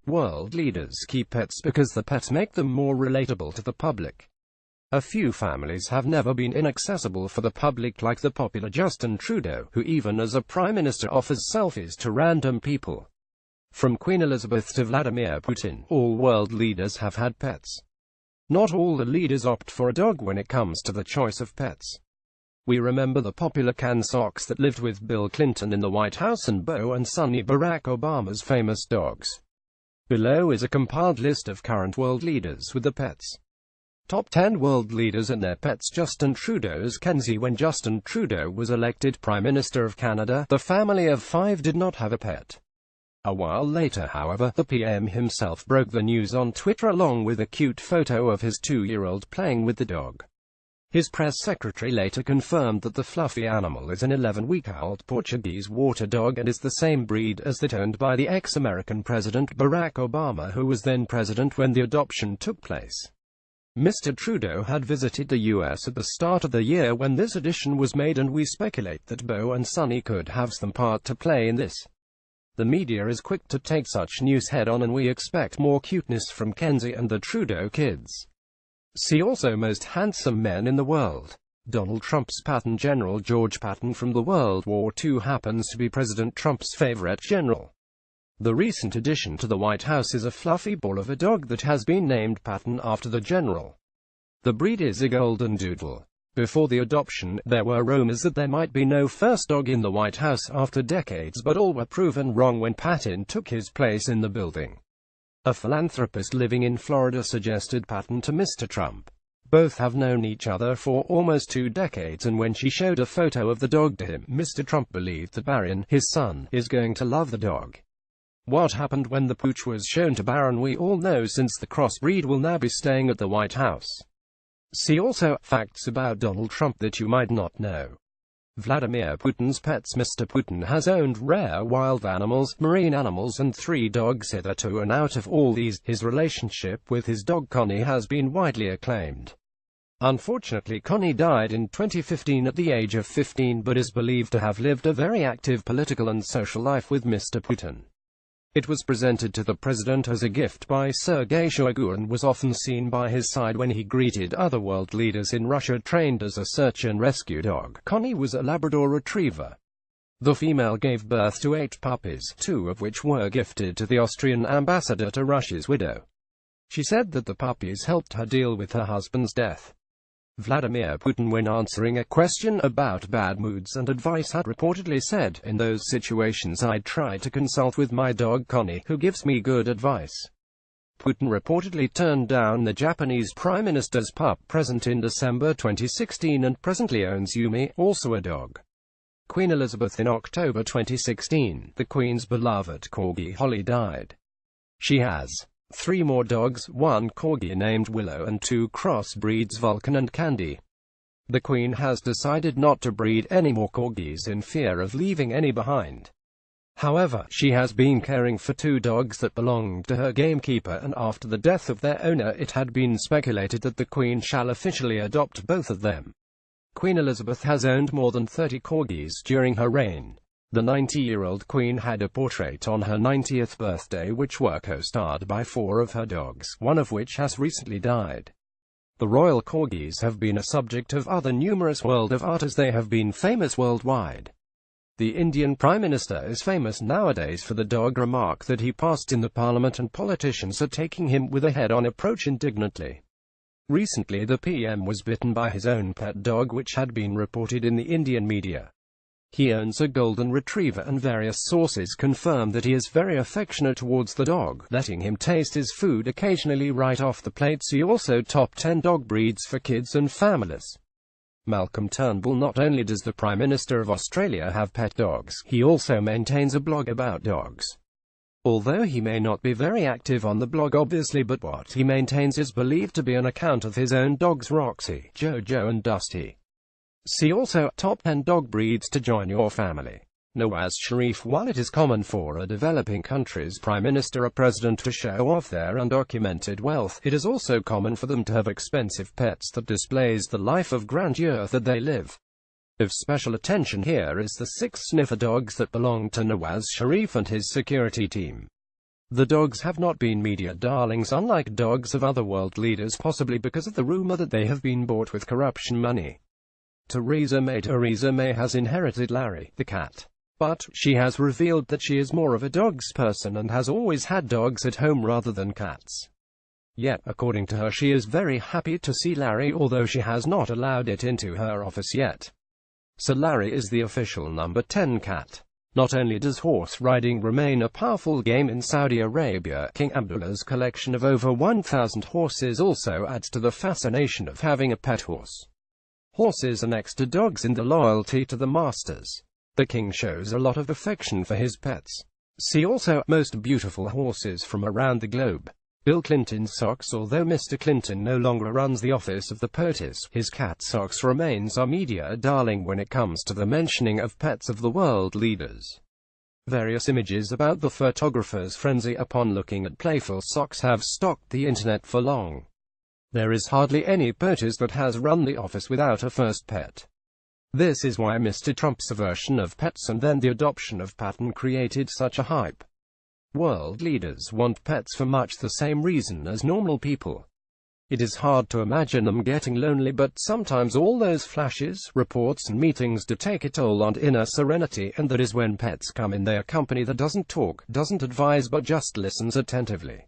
World leaders keep pets because the pets make them more relatable to the public. A few families have never been inaccessible for the public, like the popular Justin Trudeau, who even as a prime minister offers selfies to random people. From Queen Elizabeth to Vladimir Putin, all world leaders have had pets. Not all the leaders opt for a dog when it comes to the choice of pets. We remember the popular can socks that lived with Bill Clinton in the White House and Beau and Sonny Barack Obama's famous dogs. Below is a compiled list of current world leaders with the pets. Top 10 world leaders and their pets. Justin Trudeau's Kenzie. When Justin Trudeau was elected Prime Minister of Canada, the family of 5 did not have a pet. A while later, however, the PM himself broke the news on Twitter along with a cute photo of his 2-year-old playing with the dog. His press secretary later confirmed that the fluffy animal is an 11-week-old Portuguese water dog and is the same breed as that owned by the ex-American President Barack Obama, who was then president when the adoption took place. Mr. Trudeau had visited the US at the start of the year when this addition was made, and we speculate that Beau and Sonny could have some part to play in this. The media is quick to take such news head-on, and we expect more cuteness from Kenzie and the Trudeau kids. See also Most Handsome Men in the World. Donald Trump's Patton. General George Patton from the World War II happens to be President Trump's favorite general. The recent addition to the White House is a fluffy ball of a dog that has been named Patton after the general. The breed is a golden doodle. Before the adoption, there were rumors that there might be no first dog in the White House after decades, but all were proven wrong when Patton took his place in the building. A philanthropist living in Florida suggested Patton to Mr. Trump. Both have known each other for almost 2 decades, and when she showed a photo of the dog to him, Mr. Trump believed that Barron, his son, is going to love the dog. What happened when the pooch was shown to Barron we all know, since the crossbreed will now be staying at the White House. See also, facts about Donald Trump that you might not know. Vladimir Putin's pets. Mr. Putin has owned rare wild animals, marine animals and 3 dogs hitherto, and out of all these, his relationship with his dog Connie has been widely acclaimed. Unfortunately, Connie died in 2015 at the age of 15, but is believed to have lived a very active political and social life with Mr. Putin. It was presented to the president as a gift by Sergei Shoigu and was often seen by his side when he greeted other world leaders in Russia. Trained as a search and rescue dog, Connie was a Labrador Retriever. The female gave birth to 8 puppies, 2 of which were gifted to the Austrian ambassador to Russia's widow. She said that the puppies helped her deal with her husband's death. Vladimir Putin, when answering a question about bad moods and advice, had reportedly said, "In those situations I try to consult with my dog Connie, who gives me good advice." Putin reportedly turned down the Japanese Prime Minister's pup present in December 2016 and presently owns Yumi, also a dog. Queen Elizabeth. In October 2016, the Queen's beloved corgi Holly died. She has 3 more dogs, 1 corgi named Willow and 2 crossbreeds Vulcan and Candy. The Queen has decided not to breed any more corgis in fear of leaving any behind. However, she has been caring for 2 dogs that belonged to her gamekeeper, and after the death of their owner it had been speculated that the Queen shall officially adopt both of them. Queen Elizabeth has owned more than 30 corgis during her reign. The 90-year-old Queen had a portrait on her 90th birthday which were co-starred by 4 of her dogs, one of which has recently died. The royal corgis have been a subject of other numerous world of art as they have been famous worldwide. The Indian Prime Minister is famous nowadays for the dog remark that he passed in the parliament, and politicians are taking him with a head-on approach indignantly. Recently the PM was bitten by his own pet dog, which had been reported in the Indian media. He owns a golden retriever, and various sources confirm that he is very affectionate towards the dog, letting him taste his food occasionally right off the plate. See also Top 10 dog breeds for kids and families. Malcolm Turnbull. Not only does the Prime Minister of Australia have pet dogs, he also maintains a blog about dogs. Although he may not be very active on the blog obviously, but what he maintains is believed to be an account of his own dogs Roxy, Jojo and Dusty. See also, Top 10 dog breeds to join your family. Nawaz Sharif. While it is common for a developing country's prime minister or president to show off their undocumented wealth, it is also common for them to have expensive pets that displays the life of grandeur that they live. Of special attention here is the 6 sniffer dogs that belong to Nawaz Sharif and his security team. The dogs have not been media darlings unlike dogs of other world leaders, possibly because of the rumor that they have been bought with corruption money. Theresa May has inherited Larry, the cat. But, she has revealed that she is more of a dogs person and has always had dogs at home rather than cats. Yet, according to her, she is very happy to see Larry, although she has not allowed it into her office yet. So Larry is the official number 10 cat. Not only does horse riding remain a powerful game in Saudi Arabia, King Abdullah's collection of over 1,000 horses also adds to the fascination of having a pet horse. Horses are next to dogs in the loyalty to the masters. The king shows a lot of affection for his pets. See also, most beautiful horses from around the globe. Bill Clinton's socks. Although Mr. Clinton no longer runs the office of the POTUS, his cat socks remains our media darling when it comes to the mentioning of pets of the world leaders. Various images about the photographer's frenzy upon looking at playful socks have stalked the internet for long. There is hardly any POTUS that has run the office without a first pet. This is why Mr. Trump's aversion of pets and then the adoption of Patton created such a hype. World leaders want pets for much the same reason as normal people. It is hard to imagine them getting lonely, but sometimes all those flashes, reports and meetings do take a toll on inner serenity, and that is when pets come in their company that doesn't talk, doesn't advise but just listens attentively.